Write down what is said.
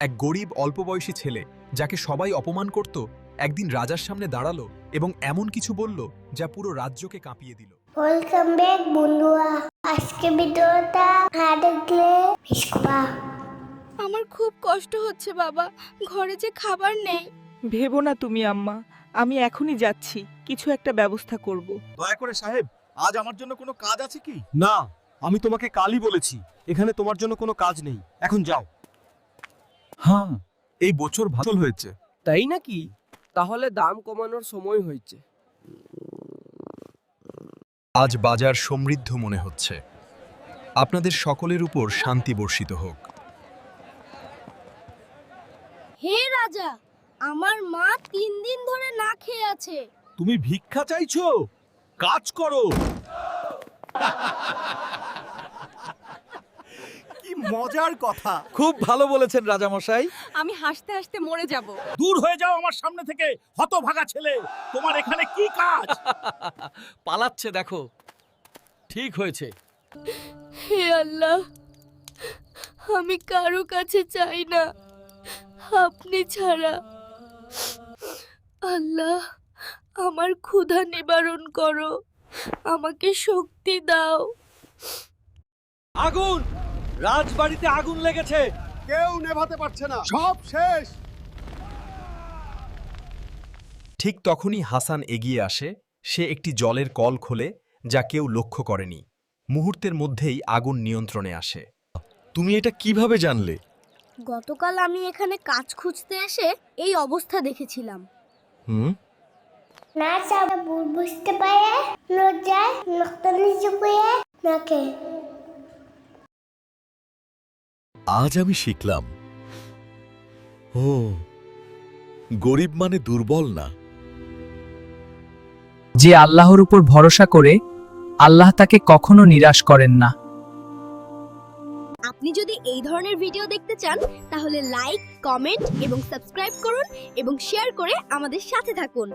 এক গরিব অল্পবয়সী ছেলে যাকে সবাই অপমান করত একদিন রাজার সামনে দাঁড়ালো এবং এমন কিছু বলল যা পুরো রাজ্যকে কাঁপিয়ে দিল। ওয়েলকাম ব্যাক বন্ধুরা। আজকে ভিডিওটা দেখলে মিস করবা। আমার খুব কষ্ট হচ্ছে বাবা, ঘরে যে খাবার নেই। ভেবো না তুমি আম্মা, আমি এখনই যাচ্ছি, কিছু একটা ব্যবস্থা করব। দয়া করে সাহেব, আজ আমার জন্য কোনো কাজ আছে কি? না, আমি তোমাকে কালই বলেছি এখানে তোমার জন্য কোনো কাজ নেই, এখন যাও। হ্যাঁ, এই বছর ভালো হয়েছে। তাই নাকি? তাহলে দাম কমানোর সময় হয়েছে। আজ বাজার সমৃদ্ধ মনে হচ্ছে। আপনাদের সকলের উপর শান্তি বর্ষিত হোক। হে রাজা, আমার মা 3 দিন ধরে না খেয়ে আছে। তুমি ভিক্ষা চাইছো? কাজ করো। কি মজার কথা। খুব ভালো বলেছেন রাজামশাই। আমি হাসতে হাসতে মরে যাব। দূর হয়ে যাও আমার সামনে থেকে, হতভাগা ছেলে। তোমার এখানে কি কাজ? পালাচ্ছে দেখো। ঠিক হয়েছে। হে আল্লাহ, আমি কারো কাছে চাই না, আপনি ছাড়া। আল্লাহ, আমার ক্ষুধা নিবারণ করো, আমাকে শক্তি দাও। আগুন! রাজবাড়িতে আগুন লেগেছে, কেউ নেভাতে পারছে না, সব শেষ। ঠিক তখনই হাসান এগিয়ে আসে। সে একটি জলের কল খোলে যা কেউ লক্ষ্য করেনি। মুহূর্তের মধ্যেই আগুন নিয়ন্ত্রণে আসে। তুমি এটা কিভাবে জানলে? গতকাল আমি এখানে কাজ খুঁজতে এসে এই অবস্থা দেখেছিলাম। না চাবা ভুল বুঝতে পারে লজ্জায় নক্ত নিচু করে নাকে। আজ আমি শিখলাম, ও গরিব মানে দুর্বল না। যে আল্লাহর উপর ভরসা করে, আল্লাহ তাকে কখনো নিরাশ করেন না। আপনি যদি এই ধরনের ভিডিও দেখতে চান তাহলে লাইক, কমেন্ট এবং সাবস্ক্রাইব করুন এবং শেয়ার করে আমাদের সাথে থাকুন।